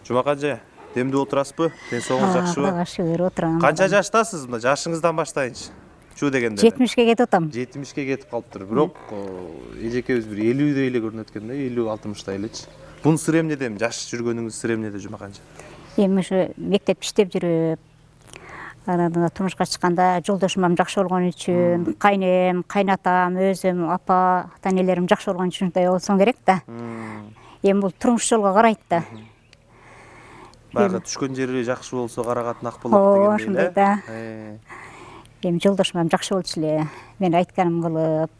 Жумак ажа, демдүү отурасызбы? Ден соолугуңуз жакшыбы? Аллага шүгүр отурам. Канча жаштасыз? Мына жашыңыздан баштайынчы. Чуу дегенде. 70ке кетип атам. 70ке кетип калыптыр. Бирок эжекебиз бир 50дей эле көрүнөт экен да, 50-60 элечи. Бунун сыры эмнеде? Жаш жүргөнүңүз сыры эмнеде, Жумак ажа? Эми ушу мектеп иштеп жүрүп, анан турмушка чыкканда жолдошум жакшы болгон үчүн, кайнем, кайнатам, өзүм, апа, ата-энелерим жакшы болгон үчүн ушундай болсоң керек да. Эми бул турмуш жолго карайт да. Баягы түшкөн жери жакшы болсо карагатын ак болот дегендей ошондой да. Эми жолдошум жакшы болчу эле. Мен айтканым кылып,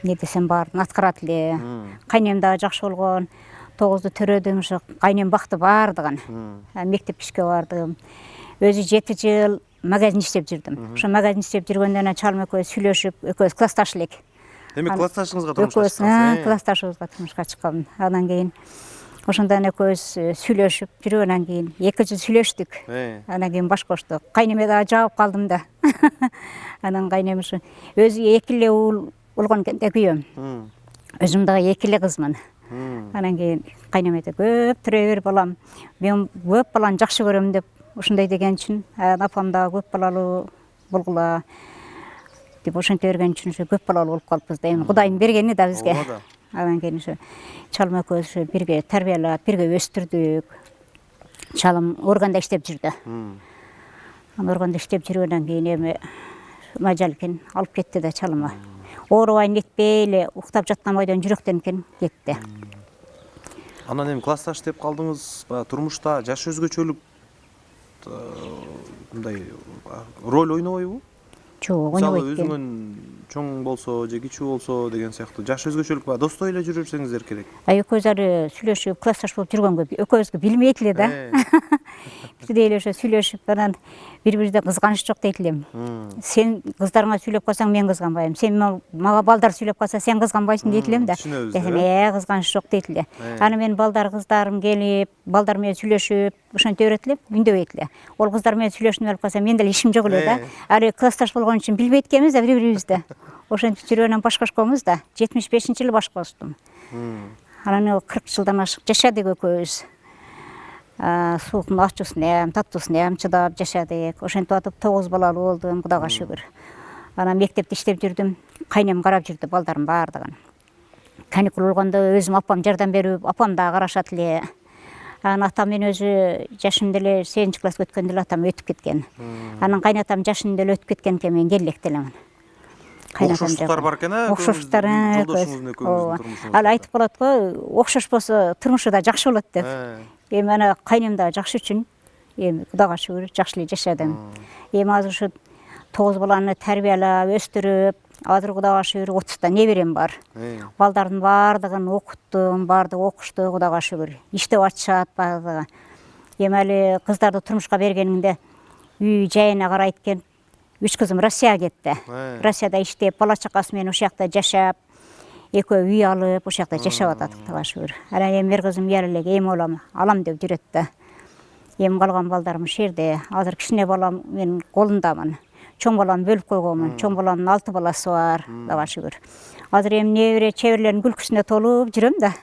эмне десем баарын аткарат эле. Кайнем дагы жакшы болгон. 9-ду төрөдүм, ушу кайнем бакты баардыгын. Мектеп ишке бардым. Өзү 7 жыл магазин иштеп жүрдүм. Ошо магазин иштеп жүргөндөн чалым экөөбүз сүйлөшүп, экөөбүз классташ элек. Демек классташыңызга турмушка чыккансыз? Классташыбызга турмушка чыккам. Анан кийин ошондон экөөбүз сүйлөшүп жүрүп, анан кийин 2 жыл сүйлөштүк. Анан кийин баш коштук. Кайнеме дагы жабып калдым да. Анан кайнем ушу өзү 2 эле уул болгон экен да күйөөм. Өзүм дагы 2 эле кызмын. Анан кийин кайнеме көп төрө бер балам. Мен көп баланы жакшы көрөм деп ушундай деген үчүн, апам дагы көп балалуу болгула деп ошентип берген үчүн ушу көп балалуу болуп калыппыз да. Эми Кудайдын бергени да бизге. Анан кийин ушу чалым экөөбүз бирге тарбиялап, бирге өстүрдүк. Чалым органда иштеп жүрдү. Анан органда иштеп жүргөндөн кийин эми мажал экен алып кетти да чалымы. Оорубайын кетпей эле уктап жаткан бойдон жүрөктөн экен кетти. Анан эми классташ деп калдыңыз, баягы турмушта жаш өзгөчөлүк мындай роль ойнобойбу? Жок, Мисалы ойнобойт экен. өзүңөн чоң болсо же кичүү болсо деген сыяктуу жаш өзгөчөлүк бар. Достой эле жүрүрсеңиздер керек. Экөөбүз ары сүйлөшүп, классташ болуп жүргөнгө экөөбүзгө билбейт эле да. Бирдей эле ошо сүйлөшүп, анан бири-бирибизде кызганыч жок дейт элем. Сен кыздарыңа сүйлөп калсаң мен кызганбайм. Сен мага балдар сүйлөп калса сен кызганбайсың дейт элем да. Десем, кызганыч жок дейт эле. Аны мен балдар кыздарым келип, балдар менен сүйлөшүп, ошентип берет элем, үндөбөйт эле. Ол кыздар менен сүйлөшүп алып калса мен деле ишим жок эле да. Ары классташ болгон үчүн билбейт экенбиз да бири-бирибизди. Ошентип жүргөндөн баш кошконбуз да. 75-жылы баш коштум. Анан 40 жылдан ашык жашадык экөөбүз. Сууктун ачуусун эм, таттуусун эм чыдап жашадык. Ошентип атып 9 балалуу болдум, Кудайга шүгүр. Анан мектепте иштеп жүрдүм. Кайнем карап жүрдү балдардын баардыгын. Каникул болгондо өзүм апам жардам берип, апам дагы карашат эле. Анан атам мен өзү жашымда эле 8 класска өткөндө эле атам өтүп кеткен. Анан кайнатам жашында эле өтүп кеткен экен, мен келек делемин. Окшоштуктар бар экен, окшоштуктар жолдошуңуздун экөөңүздүн турмушуңузда. Ал айтып калат го, окшош болсо турмушу да жакшы болот деп. Эми ана кайнем да жакшы үчүн, эми Кудайга шүгүр жакшы эле жашадым. Эми азыр ушу 9 баланы тарбиялап, өстүрүп, азыр Кудайга шүгүр 30 неберем бар. Балдардын баардыгын окуттум, баардыгы окушту, Кудайга шүгүр. Иштеп атышат баардыгы. Эми али кыздарды турмушка бергенимде үй жайына карайт экен. 3 кызым Россияга кетти. Россияда иштеп, бала чакасы менен ошол жакта жашап, экөө үй алып, ошол жакта жашап атат, Кудайга шүгүр. Анан эми бир кызым элек эми алам деп жүрөт да. Эми калган балдарым ошол жерде. Азыр кичине балам менин колундамын. Чоң балам бөлүп койгонмун. Чоң баламдын 6 баласы бар, Кудайга шүгүр. Азыр эми небере чеберлердин күлкүсүнө толуп жүрөм да.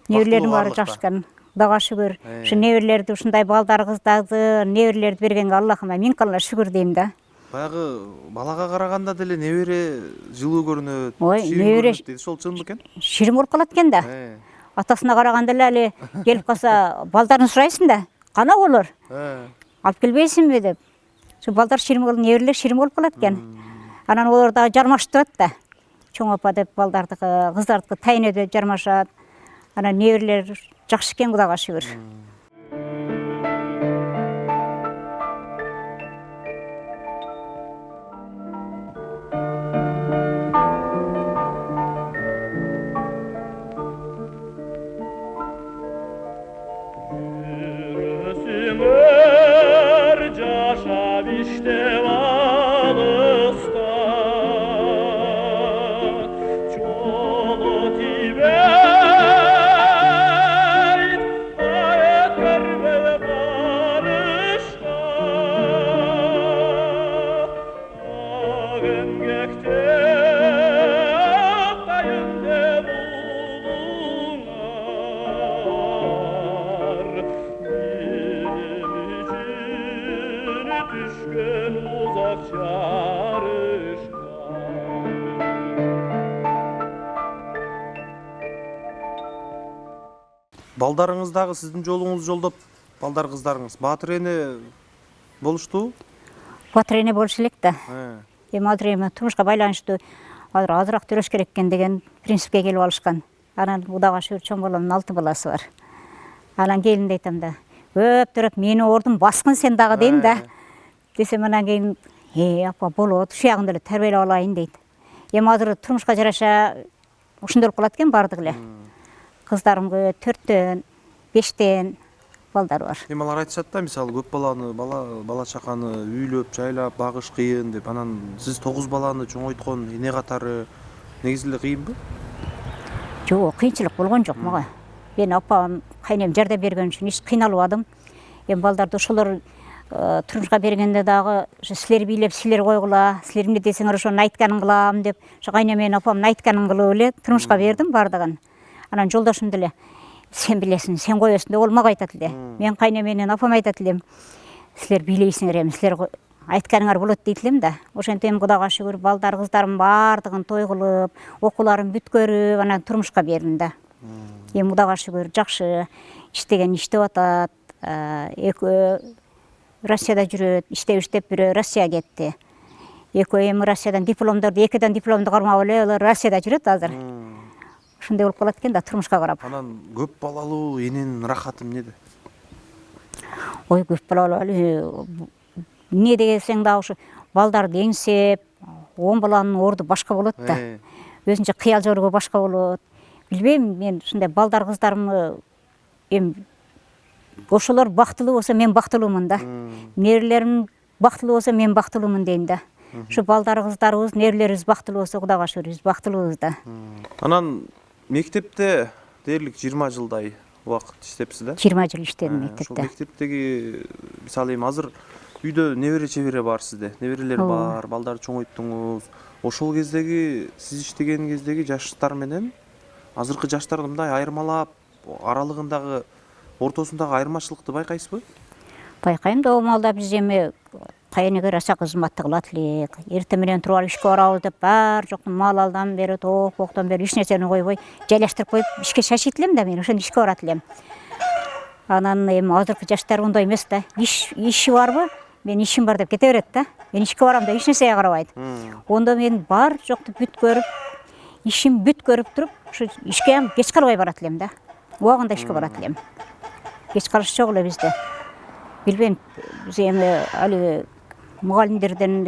Неберелерим баары жакшы экен. Кудайга шүгүр. Ушу неберелерди ушундай балдар кыздарды, неберелерди бергенге Аллахыма миң калла шүгүр дейм да. Баягы балага караганда деле небере жылуу көрүнөт, небере дейт. Ошол чынбы экен? Ширин болуп калат экен да. Атасына караганда эле али келип калса, балдарын сурайсың да. Кана болор? Алып келбейсиңби деп. Ошо балдар ширин болуп, неберелер ширин болуп калат экен. Анан олар дагы жармашып да. Чоң апа деп балдардыкы, кыздардыкы тайыне деп жармашат. Анан неберелер жакшы экен, Кудайга шүгүр. Çolu tibet балдарыңыз дагы сиздин жолуңузду жолдоп, балдар кыздарыңыз баатыр эне болуштубу? Батыр эне болушу элек да. Э. Эми азыр эми турмушка байланыштуу азыраак төлөш керек экен деген принципке келип алышкан. Анан Кудайга шүгүр чоң баланын 6 баласы бар. Анан келинде айтам да, көптөрөп мени ордун баскын сен дагы дейм да. Десем анан кийин апа болот, ушуягын эле тарбиялеп алайын дейт. Эми азыр турмушка жараша ушундай болуп калат экен баардыгы эле. Кыздарым 4төн, 5тен балдар бар. Эми алар айтышат да, мисалы көп баланы, бала чаканы үйлөп, жайлап багыш кыйын деп. Анан сиз 9 баланы чоңойткон эне катары негизи эле кыйынбы? Жок, кыйынчылык болгон жок мага. Мен апам, кайнем жардам берген үчүн эч кыйналбадым. Эми балдарды ошолор турмушка бергенде дагы силер бийлеп силер койгула, силер эмне десеңер ошонун айтканын кылам деп, ошо кайнем менен апамдын айтканын кылып эле турмушка бердим бардыгын. Анан жолдошум деле сен билесиң, сен коесуң деп ол мага айтат эле. Мен кайнем менен апам айтат элем, силер бийлейсиңер эми, силер айтканыңар болот дейт элем да. Ошентип Кудайга шүгүр балдар кыздарым бардыгын той кылып, окууларын бүткөрүп, анан турмушка бердим да. Эми Кудайга шүгүр жакшы иштеген иштеп атат. Экөө Россияда жүрөт, иштеп бирөө Россияга кетти. Экөө эми Россиядан дипломдорду, экиден дипломду кармап эле алар Россияда жүрөт азыр. Ушундай болуп калат экен да турмушка карап. Анан көп балалуу эненин рахаты эмнеде? Ой, көп балалуу эмне десең дагы ушу балдарды эңсеп, 10 баланын орду башка болот да. Өзүнчө кыял жорго башка болот. Билбейм, мен ушундай балдар кыздарымы эми ошолор бактылуу болсо мен бактылуумун да. Нерелерим бактылуу болсо мен бактылуумун дейм да. Ушу балдар кыздарыбыз, нерелерибиз бактылуу болсо Кудайга шүгүр биз бактылуубуз да. Анан мектепте дээрлик 20 жылдай убакыт иштепсиз да? 20 жыл иштедим Ошол мектепте. мектептеги мисалы эми азыр үйдө небере чебере бар сизде, неберелер бар, балдарды чоңойттуңуз. Ошол кездеги сиз иштеген кездеги жаштар менен азыркы жаштарды мындай айырмалап, аралыгындагы ортосундагы айырмачылыкты байкайсызбы? Байкайм да, маалда биз эми кайынеге роса кызматты кылат элек. Эртең менен туруп алып ишке барабыз деп бар жоктун мал алдан бери, токтон бери эч нерсени койбой, жайлаштырып коюп ишке шашыйт элем да, мен ошондо ишке барат элем. Анан эми азыркы жаштар ундай эмес да. Иши барбы? Мен ишим бар деп кете берет да. Мен ишке барам да эч нерсеге карабайт. Ондо мен бар жокту бүткөрүп, ишим бүткөрүп туруп, ушу ишке кеч калбай барат элем да. Убагында ишке барат элем. Кеч калыш жок эле бизде. Билбейм, биз эми али мугалимдерден,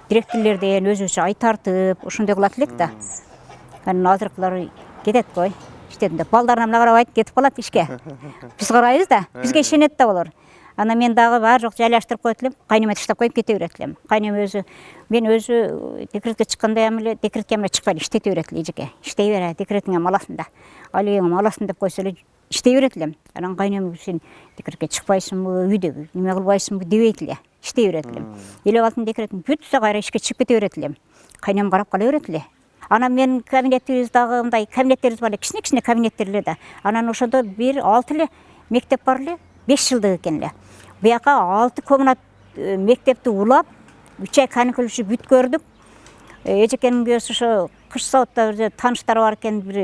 директорлордон өзүбүзчө ай тартып, ошондой кылат элек да. Анан азыркылар кетет кой. Иштедим деп балдарына мына карабайт, кетип калат ишке. Биз карайбыз да, бизге ишенет да болор. Анан мен дагы бар жок жайлаштырып коет элем, кайнеме таштап коюп кете берет элем. Кайнем өзү, мен өзү декретке чыкканда эле декретке эмне чыкпай иштете берет эле эжеке. Иштей бер, декретиңе аласың да. Алыгың аласың деп койсо эле иштей берет элем. Анан кайнем сен декретке чыкпайсыңбы, үйдө неме кылбайсыңбы дебейт эле. Иштей берет элем. Элеп алдым декретин бүтсө кайра ишке чыгып кете берет элем. Кайнем карап кала берет эле. Анан мен кабинетибиз дагы мындай кабинеттерибиз бар эле, кичине кабинеттер эле да. Анан ошондо бир 6 эле мектеп бар эле, 5 жылдык экен эле. Буяка 6 комнат мектепти улап, 3 ай каникул үчүн бүткөрдүк. Эжекенин күйөөсү ошо кыш сабатта бир тааныштары бар экен, бир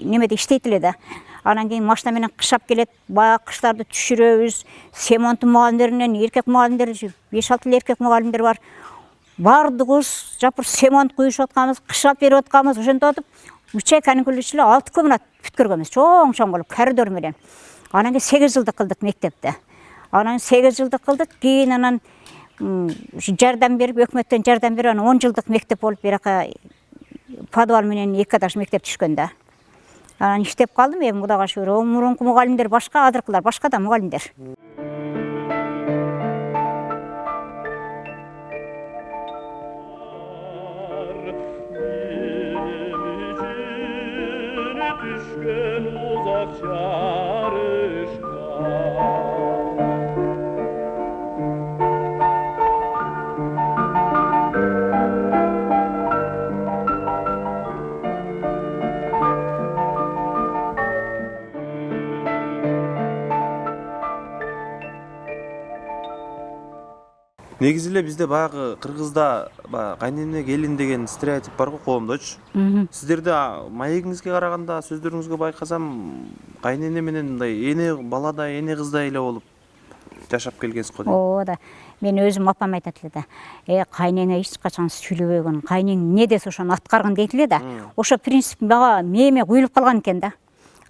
немеде иштейт эле да. Анан кийин машина менен кышап келет, баягы кыштарды түшүрөбүз. Семонтун мугалимдеринен эркек мугалимдер, 5-6 эле эркек мугалимдер бар. Бардыгыбыз жапыр семонт куюшуп атканбыз, кышап берип атканбыз, ошентип атып 3 ай каникул үчүн 6 комнат бүткөргөнбүз, чоң болуп коридор менен. Анан кийин 8 жылдык кылдык мектепте. Анан 8 жылдык кылдык, кийин анан жардам берип, өкмөттөн жардам берип, анан 10 жылдык мектеп болуп, биракка подвал менен 2 этаж мектеп түшкөн да. Анан иштеп калдым, эми Кудайга шүгүр. Мурунку мугалимдер башка, азыркылар башка да мугалимдер. Негизи эле бизде баягы кыргызда баягы кайнене келин деген стереотип бар го коомдочу. Сиздерде маегиңизге караганда, сөздөрүңүзгө байкасам, кайнене менен мындай эне баладай, эне кыздай эле болуп жашап келгенсиз го дейм. Ооба да. Мен өзүм апам айтат эле да. Кайнене эч качан сүйлөбөгөн, кайнең эмне десе ошону аткаргын дейт эле да. Ошо принцип мага мээме куюлуп калган экен да.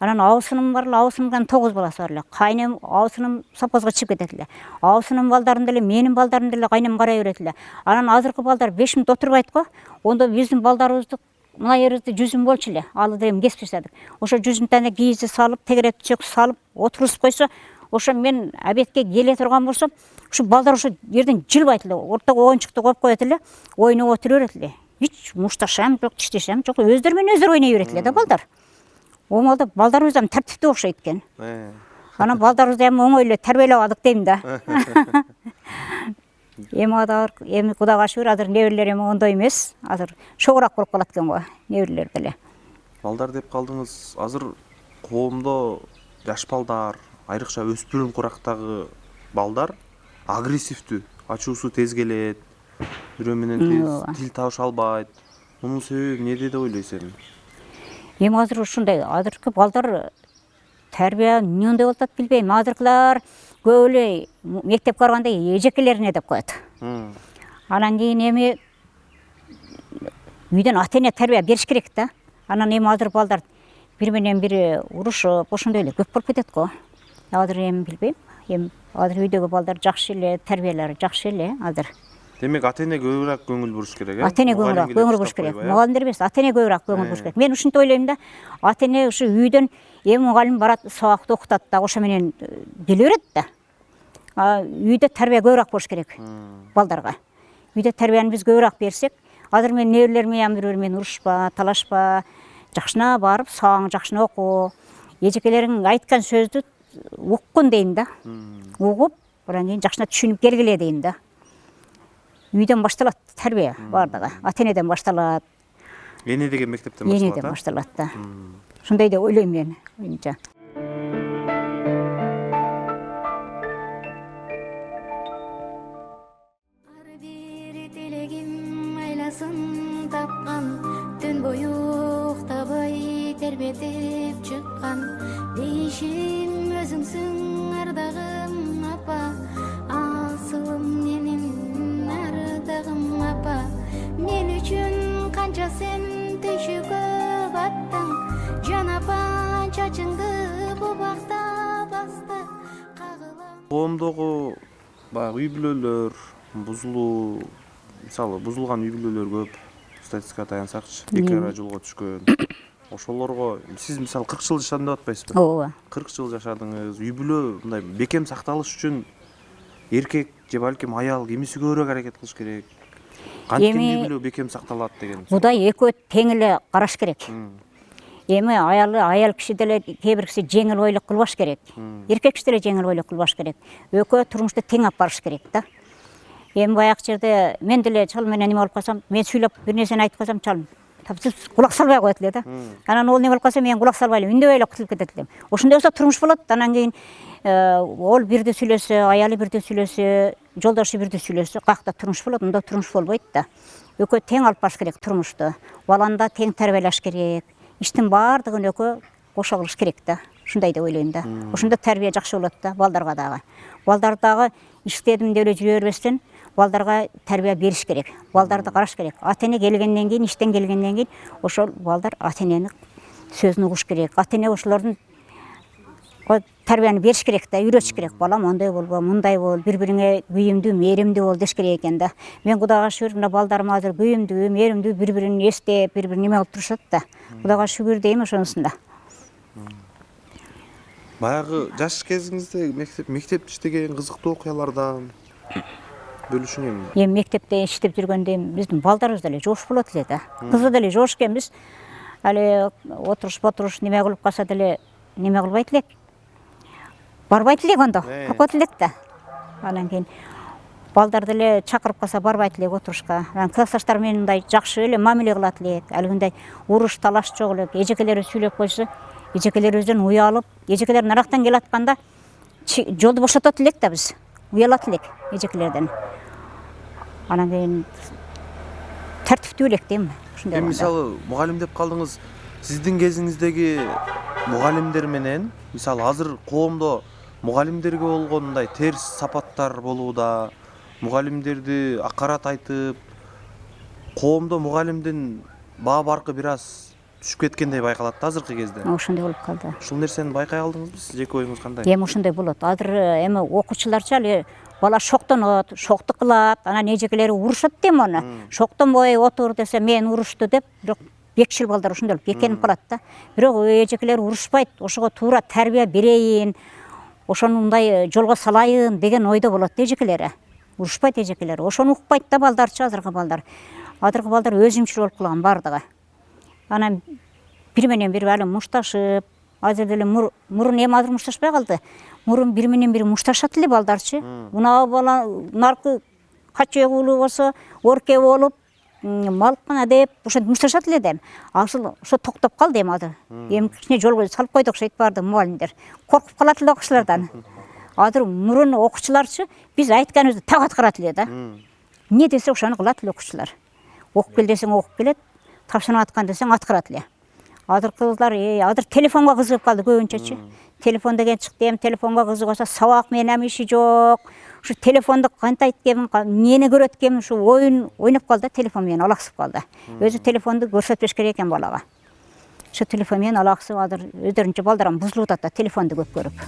Анан абысыным бар эле, абысынымдан 9 баласы бар эле. Кайнем абысыным совхозго чыгып кетет эле. Абысынын балдарын деле, менин балдарымды деле кайнем карай берет эле. Анан азыркы балдар 5 мүнөт отурбайт го. Ондо биздин балдарыбызды мына жерибизде жүзүм болчу эле. Алы деле кесип ташладык. Ошо жүзүмтане кийизи салып, тегерек төшөк салып, отургузуп койсо, ошо мен обедке келе турган болсом, ушу балдар ошо жерден жылбайт эле. Ортого оюнчукту коюп коет эле, ойноп отура берет эле. Эч мушташам жок, тиштешем жок, өздөрү менен өздөрү ойной берет эле да балдар. Оңолду балдарыбыз да тартиптүү окшойт экен. Анан балдарыбызды эми оңой эле тарбиялап алдык дейм да. Эми Кудайга шүгүр, азыр неберелер эми ондой эмес. Азыр шогураак болуп калат экен го, неберелер деле. Балдар деп калдыңыз. Азыр коомдо жаш балдар, айрыкча өспүрүм курактагы балдар агрессивдүү, ачуусу тез келет, бирөө менен тил табыша албайт. Мунун себеби эмнеде деп ойлойсуң? Эми азыр ушундай, азыркы балдар тарбия эмне болуп атат билбейм. Азыркылар көп эле мектепке барганда эжекелерине деп коет. Анан кийин эми үйдөн ата-эне тарбия бериш керек да. Анан эми азыр балдар бири менен бири урушуп, ошондой эле көп болуп кетет го. Азыр эми билбейм. Эми азыр үйдөгү балдар жакшы эле, тарбиялары жакшы эле азыр. Демек ата-эне көбүрөөк көңүл буруш керек, э? Ата-эне көңүл буруш керек. Мугалимдер эмес, ата-эне көбүрөөк көңүл буруш керек. Мен ушинтип ойлойм да. Ата-эне ушу үйдөн эми мугалим барат, сабакты окутат да, ошо менен келе берет да. Үйдө тарбия көбүрөөк болуш керек балдарга. Үйдө тарбияны биз көбүрөөк берсек, азыр мен неберелерим менен бири-бири менен урушпа, талашпа, жакшына барып, сабагыңды жакшына оку. Эжекелериң айткан сөздү уккун дейм да. Угуп, анан кийин жакшына түшүнүп келгиле дейм да. Үйдөн башталат тарбия бардыгы. Ата-энеден башталат. Эне деген мектептен башталат. Энеден башталат да. Ушундай деп ойлойм мен, оюмча. Ар бир телегим айласын тапкан, түн бою уктабай тербетип чыккан. Дейишим өзүңсүң ардагым апа, асылым менин ардагым апа. Мен үчүн канча сен төшүккө баттың, жан апа чачыңды бу бакта басты. Коомдогу баягы үй бүлөлөр бузулуу, мисалы бузулган үй бүлөлөр көп. Статистикага таянсакчы, 2 ара жолго түшкөн. Ошолорго сиз мисалы 40 жыл жашадым деп атпайсызбы? Ооба. 40 жыл жашадыңыз. Үй бүлө мындай бекем сакталыш үчүн эркек же балким аял кимиси көбүрөөк аракет кылыш керек? Кантип үй бүлө бекем сакталат деген? Будай экөө тең эле караш керек. Эми аял киши деле кээ бир киши жеңил бойлук кылбаш керек. Эркек киши деле жеңил бойлук кылбаш керек. Экөө турмушту тең алып барыш керек да. Эми баягы жерде мен деле чал менен неме болуп калсам, мен сүйлөп бир нерсени айтып калсам, чал кулак салбай коет эле да. Анан ол не болуп калса, мен кулак салбай эле үндөбөй эле кутулуп кетет элем. Ошондой болсо турмуш болот. Анан кийин ол бирди сүйлөсө, аялы бирди сүйлөсө, жолдошу бирди сүйлөсө, каякта турмуш болот, мында турмуш болбойт да. Экөө тең алып барыш керек турмушту. Баланы да тең тарбиялаш керек. Иштин баардыгын экөө кошо кылыш керек да. Ушундай деп ойлойм да. Ошондо тарбия жакшы болот да, балдарга дагы. Балдар дагы иштедим деп эле жүрө бербестен, балдарга тарбия бериш керек. Балдарды караш керек. Ата-эне келгенден кийин, иштен келгенден кийин ошол балдар ата-энени сөзүн угуш керек. Ата-эне ошолордун тарбияны бериш керек да, үйрөтүш керек. Балам андай болбо, мындай бол, бири-бириңе күйүмдүү, мээримдүү бол деш керек экен да. Мен Кудайга шүгүр, мына балдарым азыр күйүмдүү, мээримдүү, бири-бирин эстеп, бири-бирин неме кылып турушат да. Кудайга шүгүр дейм ошонусунда. Баягы жаш кезиңизде мектепте иштеген кызыктуу окуялардан бөлүшүңөр. Эми мектепте иштеп жүргөндө биздин балдарыбыз деле жош болот эле да. Кызы деле жош экенбиз. Али отуруш неме кылып калса деле неме кылбайт элек. Барбайт элек ондо. Окот элек да. Анан кийин балдар деле чакырып калса барбайт элек отурушка. Анан классташтар менен мындай жакшы эле мамиле кылат элек. Алгындай уруш талаш жок элек. Эжекелери сүйлөп койсо, эжекелерибизден уялып, эжекелер нарактан келатканда жолду бошотот элек да биз. Уялат элек эжекелерден. Анан кийин тартиптүү элек дейм. Ушундай Эми болгондо. мисалы мугалим деп калдыңыз. Сиздин кезиңиздеги мугалимдер менен мисалы азыр коомдо мугалимдерге болгон мындай терс сапаттар болууда, мугалимдерди акарат айтып, коомдо мугалимдин баа баркы бир аз түшүп кеткендей байкалат да азыркы кезде. Ошондой болуп калды. Ушул нерсени байкай алдыңызбы? Сиз жеке оюңуз кандай? Эми ошондой болот. Азыр эми окуучуларча эле бала шоктонот, шоктук кылат, анан эжекелери урушат дейм аны. Шоктонбой отур десе мен урушту деп, бирок бекчил балдар ошондой болуп бекенип калат да. Бирок эжекелери урушпайт, ошого туура тарбия берейин, ошону мындай жолго салайын деген ойдо болот да эжекелери. Урушпайт эжекелери. Ошону укпайт да балдарчы азыркы балдар. Азыркы балдар өзүмчүл болуп калган бардыгы. Анан бир менен бири али мушташып, азыр деле мурун эми азыр мушташпай калды. Мурун бир менен бири мушташат эле балдарчы. Мына бала наркы качек уулу болсо, орке болуп, малкана деп ошентип мушташат эле дейм. Асыл ошо токтоп калды эми азыр. Эми кичине жолго салып койду окшойт барды мугалимдер. Коркуп калат эле окуучулардан. Азыр мурун окуучуларчы биз айтканыбызды так аткарат эле да. Эмне десе ошону кылат эле окуучулар. Окуп кел десең окуп келет, тапшырма аткан десең аткарат эле. Азыркы кызлар азыр телефонго кызыгып калды көбүнчөчү. Телефон деген чыкты, эми телефонго кызыгса сабак менен эми иши жок. Ушу телефонду кантайт экен, эмнени көрөт экен, ушу оюн ойноп калды, телефон менен алаксып калды. Өзү телефонду көрсөтпөш керек экен балага. Ушу телефон менен алаксып азыр өздөрүнчө балдарым бузулуп атат да телефонду көп көрүп.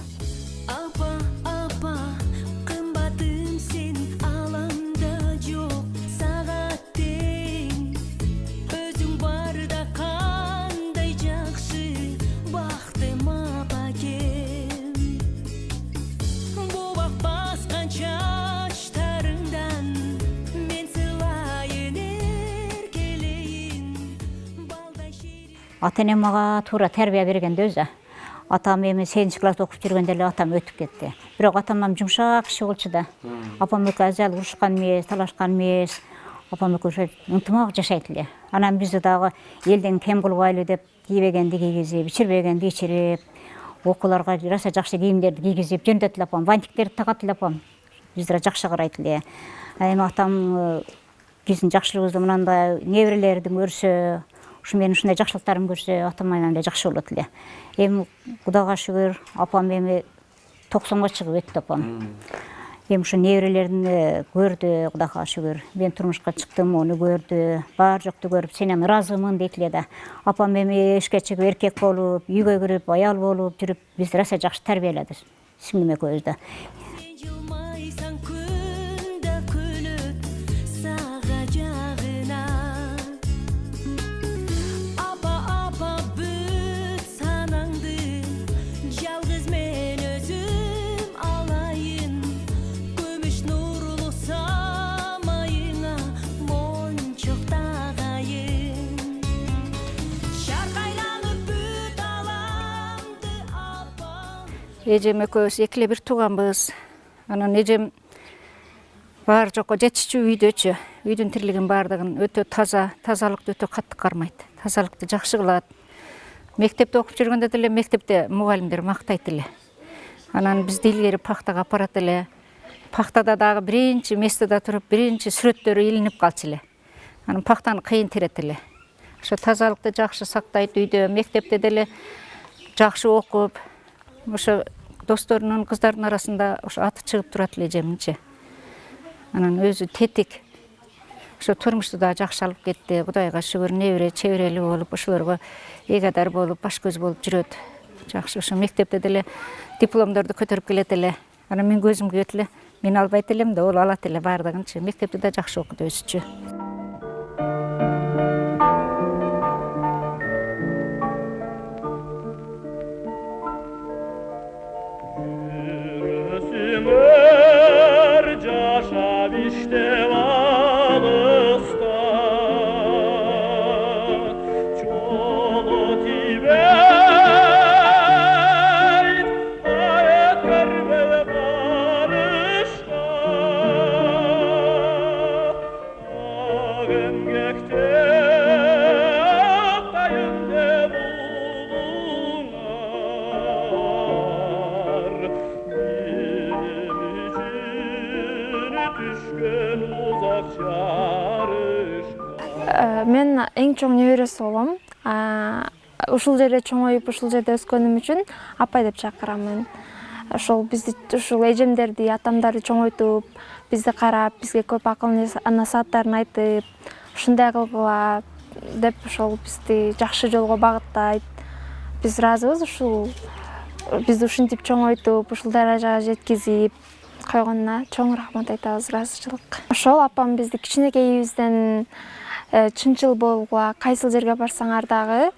Ата-энем мага туура тарбия бергенде өзү. Атам эми 7-чи класста окуп жүргөндө эле атам өтүп кетти. Бирок атамдан жумшак киши болчу да. Апам экөө азал урушкан эмес, талашкан эмес. Апам экөө ынтымак жашайт эле. Анан бизди дагы элден кем кылбайлы деп кийбегенди кийгизип, ичирбегенди ичирип, окууларга жараса жакшы кийимдерди кийгизип жөндөт эле апам, бантиктерди тагат эле апам. Биздер жакшы карайт эле. Эми атам биздин жакшылыгыбызды мынандай неберелерди көрсө, ушу менин ушундай жакшылыктарым көрсө, атам менен эле жакшы болот эле. Эми Кудайга шүгүр, апам эми 90га чыгып өттү апам. Эми ушу неберелерин көрдү, Кудайга шүгүр. Мен турмушка чыктым, ону көрдү, бар жокту көрүп, сен эми ыраазымын дейт эле да. Апам эми эшикке чыгып эркек болуп, үйгө кирип, аял болуп жүрүп, бизди раса жакшы тарбиялады. Сиңдим экөөбүздү. Эжем экөөбүз эки эле бир тууганбыз. Анан эжем бар жокко жетишчү үйдөчү. Үйдүн тирилигин бардыгын өтө таза, тазалыкты өтө катты кармайт. Тазалыкты жакшы кылат. Мектепте окуп жүргөндө деле мектепте мугалимдер мактайт эле. Анан бизди илгери пахтага апарат эле. Пахтада дагы биринчи местеде туруп, биринчи сүрөттөрү илинип калчу эле. Анан пахтаны кыйын терет эле. Ошо тазалыкты жакшы сактайт үйдө, мектепте деле жакшы окуп, ошо досторунун кыздарынын арасында ошо аты чыгып турат эле эжеминчи. Анан өзү тетик. Ошо турмушту да жакшы алып кетти. Кудайга шүгүр, небере чеберели болуп, ошолорго эгадар болуп, баш көз болуп жүрөт. Жакшы ошо мектепте деле дипломдорду көтөрүп келет эле. Анан мен көзүм күйөт эле. Мен албайт элем да, ол алат эле бардыгынчы. Мектепте да жакшы окуду өзүчү. эң чоң небересі болом. Ушул жерде чоңоюп, ушул жерде өскөнүм үчүн апай деп чакырамын. Ошол бизди, ушул эжемдерди, атамдарды чоңойтуп, бизди карап, бизге көп акыл насааттарын айтып, ушундай кылгыла деп ошол бизди жакшы жолго багыттайт. Биз ыраазыбыз ушул бизди ушинтип чоңойтуп, ушул даражага жеткизип койгонуна чоң рахмат айтабыз, ыраазычылык. Ошол апам бизди кичинекейибизден чынчыл болгула, кайсыл жерге барсаңар дагы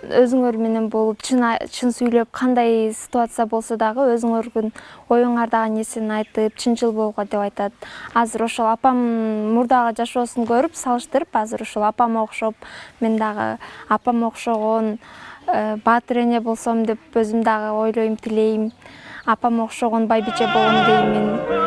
өзүңөр менен болуп, чын сүйлөп, кандай ситуация болсо дагы өзүңөрдүн оюңардагы нерсени айтып, чынчыл болгула деп айтат. Азыр ошол апам мурдагы жашоосун көрүп, салыштырып, азыр ошол апама окшоп, мен дагы апама окшогон баатыр эне болсом деп өзүм дагы ойлойм, тилейм. Апама окшогон байбиче болом деймин.